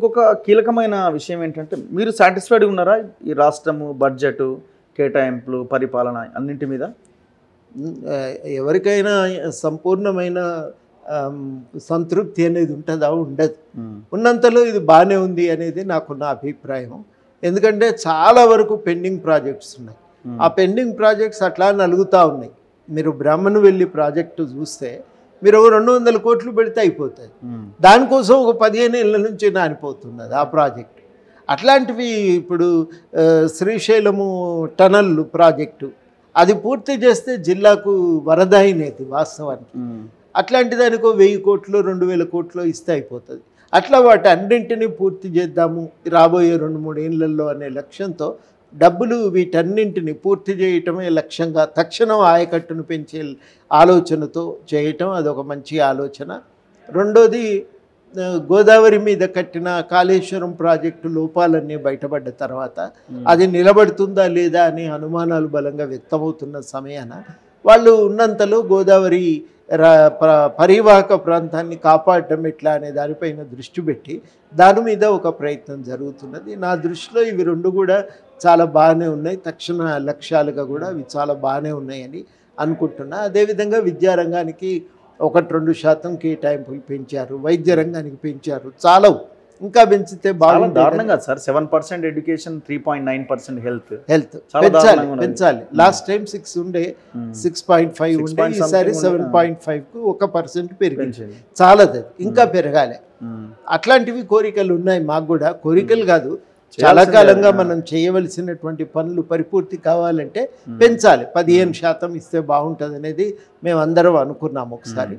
ఇంకొక కీలకమైన విషయం ఏంటంటే మీరు సాటిస్ఫైడ్ ఉన్నారా ఈ రాష్ట్రము బడ్జెట్ కేటాయింపులు పరిపాలన అన్నింటి మీద? ఎవరికైనా సంపూర్ణమైన సంతృప్తి అనేది ఉంటుందా? ఉండదు. ఉన్నంతలో ఇది బాగానే ఉంది అనేది నాకున్న అభిప్రాయం. ఎందుకంటే చాలా వరకు పెండింగ్ ప్రాజెక్ట్స్ ఉన్నాయి. ఆ పెండింగ్ ప్రాజెక్ట్స్ అట్లా నలుగుతూ ఉన్నాయి. మీరు బ్రాహ్మణవెల్లి ప్రాజెక్టు చూస్తే మీరు 200 కోట్లు పెడితే అయిపోతుంది. దానికోసం ఒక 15 ఏళ్ళ నుంచి నానిపోతున్నది ఆ ప్రాజెక్టు. అట్లాంటివి ఇప్పుడు శ్రీశైలము టనల్ ప్రాజెక్టు అది పూర్తి చేస్తే జిల్లాకు వరద అయినది వాస్తవానికి. అట్లాంటి దానికో 1000 కోట్లు 2000 కోట్లు ఇస్తే అయిపోతుంది. అట్లా వాటి అన్నింటినీ పూర్తి చేద్దాము రాబోయే 2-3 ఏళ్లలో అనే లక్ష్యంతో డబ్బులు వీటన్నింటిని పూర్తి చేయటమే లక్ష్యంగా తక్షణం ఆయకట్టును పెంచే ఆలోచనతో చేయటం అదొక మంచి ఆలోచన. రెండోది గోదావరి మీద కట్టిన కాళేశ్వరం ప్రాజెక్టు లోపాలన్నీ బయటపడ్డ తర్వాత అది నిలబడుతుందా లేదా అనే అనుమానాలు బలంగా వ్యక్తమవుతున్న సమయాన వాళ్ళు ఉన్నంతలో గోదావరి పరివాహక ప్రాంతాన్ని కాపాడటం ఎట్లా అనే దానిపైన దృష్టి పెట్టి దాని మీద ఒక ప్రయత్నం జరుగుతున్నది. నా దృష్టిలో ఇవి రెండు కూడా చాలా బాగానే ఉన్నాయి. తక్షణ లక్ష్యాలుగా కూడా అవి చాలా బాగానే ఉన్నాయని అనుకుంటున్నా. అదేవిధంగా విద్యారంగానికి 1-2% కేటాయింపులు పెంచారు, వైద్య రంగానికి పెంచారు. చాలా ఇంకా పెంచితే బాగుంటుంది. దారుణంగా సార్ 7% ఎడ్యుకేషన్ 3.9% హెల్త్ పెంచాలి. లాస్ట్ టైం 6 ఉండే 6.5 ఉండే, ఈసారి 7.5కు 1% పెరిగింది. చాలదు, ఇంకా పెరగాలి. అట్లాంటివి కోరికలు ఉన్నాయి మాకు కూడా. కోరికలు కాదు, చాలా కాలంగా మనం చేయవలసినటువంటి పనులు పరిపూర్తి కావాలంటే పెంచాలి. 15% ఇస్తే బాగుంటుంది అనేది మేమందరం అనుకున్నాము ఒకసారి.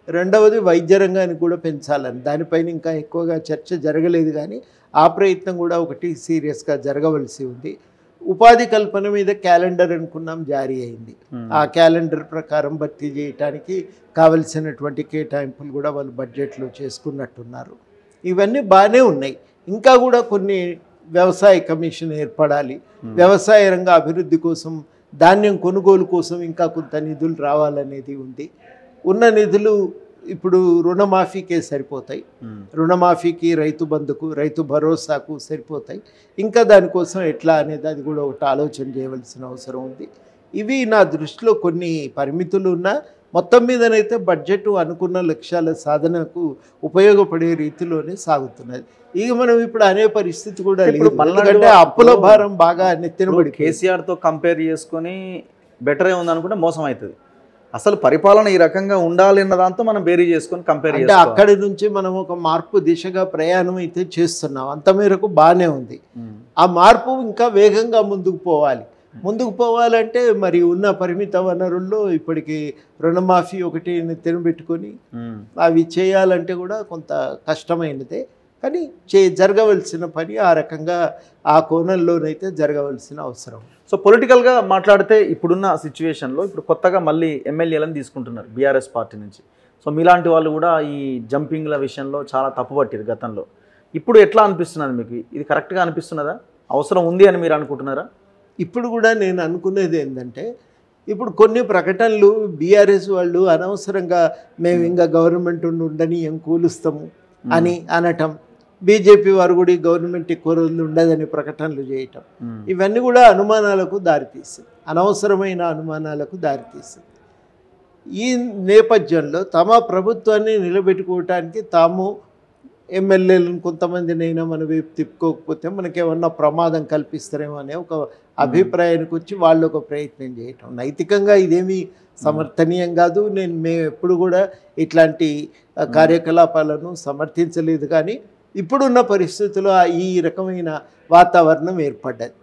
రెండవది వైద్య రంగానికి కూడా పెంచాలని, దానిపైన ఇంకా ఎక్కువగా చర్చ జరగలేదు కానీ ఆ ప్రయత్నం కూడా ఒకటి సీరియస్గా జరగవలసి ఉంది. ఉపాధి కల్పన మీద క్యాలెండర్ అనుకున్నాం, జారీ అయింది. ఆ క్యాలెండర్ ప్రకారం భర్తీ చేయడానికి కావలసినటువంటి కేటాయింపులు కూడా వాళ్ళు బడ్జెట్లో చేసుకున్నట్టున్నారు. ఇవన్నీ బాగానే ఉన్నాయి. ఇంకా కూడా కొన్ని వ్యవసాయ కమిషన్ ఏర్పడాలి, వ్యవసాయ రంగ అభివృద్ధి కోసం, ధాన్యం కొనుగోలు కోసం ఇంకా కొంత నిధులు రావాలనేది ఉంది. ఉన్న నిధులు ఇప్పుడు రుణమాఫీకే సరిపోతాయి. రుణమాఫీకి, రైతు బంధుకు, రైతు భరోసాకు సరిపోతాయి. ఇంకా దానికోసం ఎట్లా అనేది అది కూడా ఒకటి ఆలోచన చేయవలసిన అవసరం ఉంది. ఇవి నా దృష్టిలో కొన్ని పరిమితులు ఉన్నా మొత్తం మీదనైతే బడ్జెట్ అనుకున్న లక్ష్యాల సాధనకు ఉపయోగపడే రీతిలోనే సాగుతున్నది. ఇక మనం ఇప్పుడు అనే పరిస్థితి కూడా లేదు, ఎందుకంటే అప్పుల భారం బాగా నెత్తినబడి. కేసీఆర్తో కంపేర్ చేసుకొని బెటరే ఉంది అనుకుంటే మోసం అవుతుంది. అసలు పరిపాలన ఈ రకంగా ఉండాలి అన్న దాంతో మనం బేరీ చేసుకొని కంపేర్ అంటే అక్కడి నుంచి మనం ఒక మార్పు దిశగా ప్రయాణం అయితే చేస్తున్నాం, అంత మేరకు బాగానే ఉంది. ఆ మార్పు ఇంకా వేగంగా ముందుకు పోవాలి. ముందుకు పోవాలంటే మరి ఉన్న పరిమిత వనరుల్లో ఇప్పటికి రుణమాఫీ ఒకటి తినబెట్టుకొని అవి చేయాలంటే కూడా కొంత కష్టమైనదే. కానీ జరగవలసిన పని ఆ రకంగా ఆ కోణంలోనైతే జరగవలసిన అవసరం. సో పొలిటికల్గా మాట్లాడితే ఇప్పుడున్న సిచ్యువేషన్లో ఇప్పుడు కొత్తగా మళ్ళీ ఎమ్మెల్యేలను తీసుకుంటున్నారు బీఆర్ఎస్ పార్టీ నుంచి. సో మీలాంటి వాళ్ళు కూడా ఈ జంపింగ్ల విషయంలో చాలా తప్పుపట్టారు గతంలో. ఇప్పుడు ఎట్లా అనిపిస్తున్నది మీకు? ఇది కరెక్ట్గా అనిపిస్తున్నదా? అవసరం ఉంది అని మీరు అనుకుంటున్నారా? ఇప్పుడు కూడా నేను అనుకునేది ఏంటంటే, ఇప్పుడు కొన్ని ప్రకటనలు బీఆర్ఎస్ వాళ్ళు అనవసరంగా మేము ఇంకా గవర్నమెంట్ ఉండని ఏం కూలుస్తాము అని అనటం, బీజేపీ వారు కూడా గవర్నమెంట్ ఎక్కువ రోజులు ఉండదని ప్రకటనలు చేయటం, ఇవన్నీ కూడా అనుమానాలకు దారితీస్తుంది, అనవసరమైన అనుమానాలకు దారితీస్తుంది. ఈ నేపథ్యంలో తమ ప్రభుత్వాన్ని నిలబెట్టుకోవటానికి తాము ఎమ్మెల్యేలను కొంతమందినైనా మన వైపు తిప్పుకోకపోతే మనకేమన్నా ప్రమాదం కల్పిస్తారేమో అనే ఒక అభిప్రాయానికి వచ్చి వాళ్ళు ఒక ప్రయత్నం చేయటం నైతికంగా ఇదేమీ సమర్థనీయం కాదు. మేము ఎప్పుడు కూడా ఇట్లాంటి కార్యకలాపాలను సమర్థించలేదు. కానీ ఇప్పుడున్న పరిస్థితుల్లో ఈ రకమైన వాతావరణం ఏర్పడ్డది.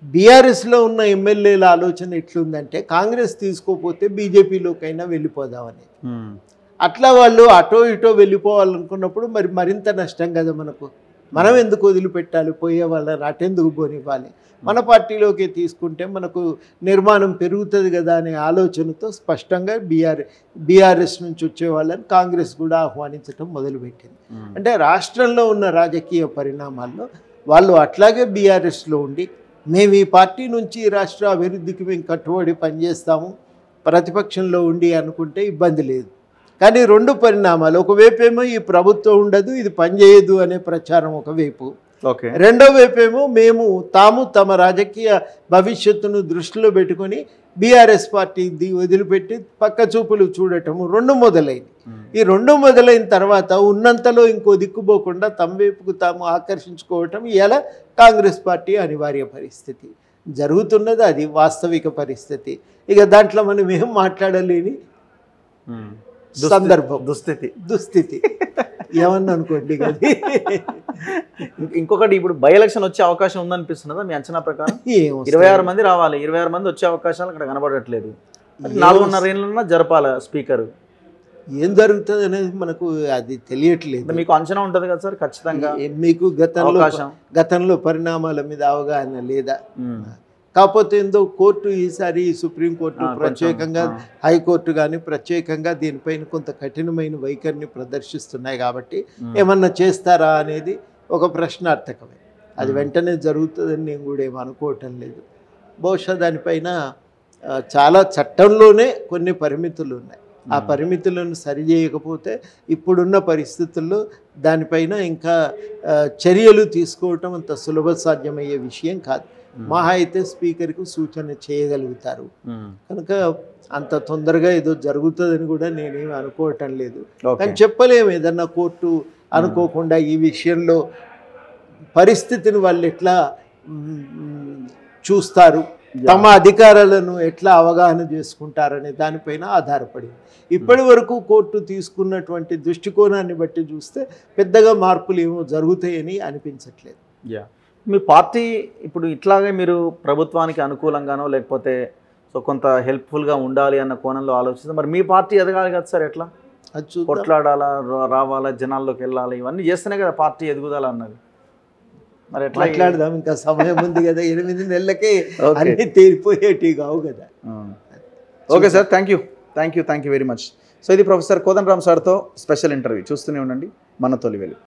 బీఆర్ఎస్లో ఉన్న ఎమ్మెల్యేల ఆలోచన ఎట్లుందంటే, కాంగ్రెస్ తీసుకోపోతే బీజేపీలోకైనా వెళ్ళిపోదామని. అట్లా వాళ్ళు అటో ఇటో వెళ్ళిపోవాలనుకున్నప్పుడు మరింత నష్టం కదా మనకు. మనం ఎందుకు వదిలిపెట్టాలి, పోయే వాళ్ళని అటెందుకు పోనివ్వాలి, మన పార్టీలోకి తీసుకుంటే మనకు నిర్మాణం పెరుగుతుంది కదా అనే ఆలోచనతో స్పష్టంగా బీఆర్ఎస్ నుంచి వచ్చే వాళ్ళని కాంగ్రెస్ కూడా ఆహ్వానించడం మొదలుపెట్టింది. అంటే రాష్ట్రంలో ఉన్న రాజకీయ పరిణామాల్లో వాళ్ళు అట్లాగే బీఆర్ఎస్లో ఉండి మేము ఈ పార్టీ నుంచి రాష్ట్ర అభివృద్ధికి మేము కట్టుబడి పనిచేస్తాము, ప్రతిపక్షంలో ఉండి అనుకుంటే ఇబ్బంది లేదు. కానీ రెండు పరిణామాలు, ఒకవైపేమో ఈ ప్రభుత్వం ఉండదు, ఇది పనిచేయదు అనే ప్రచారం ఒకవైపు, ఓకే, రెండో వైపేమో తాము తమ రాజకీయ భవిష్యత్తును దృష్టిలో పెట్టుకొని బీఆర్ఎస్ పార్టీ వదిలిపెట్టి పక్క చూపులు చూడటము రెండు మొదలైంది. ఈ రెండు మొదలైన తర్వాత ఉన్నంతలో ఇంకో దిక్కుపోకుండా తమ వైపుకు తాము ఆకర్షించుకోవటం ఇలా కాంగ్రెస్ పార్టీ అనివార్య పరిస్థితి జరుగుతున్నది. అది వాస్తవిక పరిస్థితి. ఇక దాంట్లో మనం ఏం మాట్లాడలేని సందర్భం, దుస్థితి ఏమన్నా అనుకోండి. ఇంకొకటి, ఇప్పుడు బై ఎలక్షన్ వచ్చే అవకాశం ఉందనిపిస్తున్నదా మీ అంచనా ప్రకారం? 26 మంది రావాలి, 26 మంది వచ్చే అవకాశాలు అక్కడ కనబడట్లేదు. 4.5 ఏళ్ళన్నా జరపాలి స్పీకర్. ఏం జరుగుతుంది అనేది మనకు అది తెలియట్లేదు. మీకు అంచనా ఉంటుంది కదా సార్ ఖచ్చితంగా? మీకు గతంలో పరిణామాల మీద అవగాహన లేదా? కాకపోతే ఏందో కోర్టు ఈసారి సుప్రీంకోర్టు ప్రత్యేకంగా, హైకోర్టు కానీ ప్రత్యేకంగా దీనిపైన కొంత కఠినమైన వైఖరిని ప్రదర్శిస్తున్నాయి కాబట్టి ఏమన్నా చేస్తారా అనేది ఒక ప్రశ్నార్థకమే. అది వెంటనే జరుగుతుందని నేను కూడా ఏమనుకోవటం లేదు. బహుశా దానిపైన చాలా చట్టంలోనే కొన్ని పరిమితులు ఉన్నాయి. ఆ పరిమితులను సరిచేయకపోతే ఇప్పుడున్న పరిస్థితుల్లో దానిపైన ఇంకా చర్యలు తీసుకోవటం అంత సులభ సాధ్యమయ్యే విషయం కాదు. మహా అయితే స్పీకర్కు సూచన చేయగలుగుతారు. కనుక అంత తొందరగా ఏదో జరుగుతుందని కూడా నేనేమి అనుకోవటం లేదు. కానీ చెప్పలేము, ఏదన్నా కోర్టు అనుకోకుండా ఈ విషయంలో పరిస్థితిని వాళ్ళు ఎట్లా చూస్తారు, తమ అధికారాలను ఎట్లా అవగాహన చేసుకుంటారనే దానిపైన ఆధారపడి ఇప్పటి వరకు కోర్టు తీసుకున్నటువంటి దృష్టికోణాన్ని బట్టి చూస్తే పెద్దగా మార్పులు ఏమో జరుగుతాయని అనిపించట్లేదు. మీ పార్టీ ఇప్పుడు ఇట్లాగే మీరు ప్రభుత్వానికి అనుకూలంగానో లేకపోతే సో కొంత హెల్ప్ఫుల్గా ఉండాలి అన్న కోణంలో ఆలోచిస్తే మరి మీ పార్టీ ఎదగాలి కదా సార్? ఎట్లా కొట్లాడాలా, రావాలా, జనాల్లోకి వెళ్ళాలి, ఇవన్నీ చేస్తేనే కదా పార్టీ ఎదుగుదల అన్నది. మరి ఎట్లా మాట్లాడదాం, ఇంకా సమయం ఉంది కదా, 8 నెలలకే అన్ని తేలిపోయేటి కావు కదా. Okay sir, thank you very much. So ఇది ప్రొఫెసర్ కోదండరామ్ సార్తో స్పెషల్ ఇంటర్వ్యూ. చూస్తూనే ఉండండి మన తొలి వెలుగు.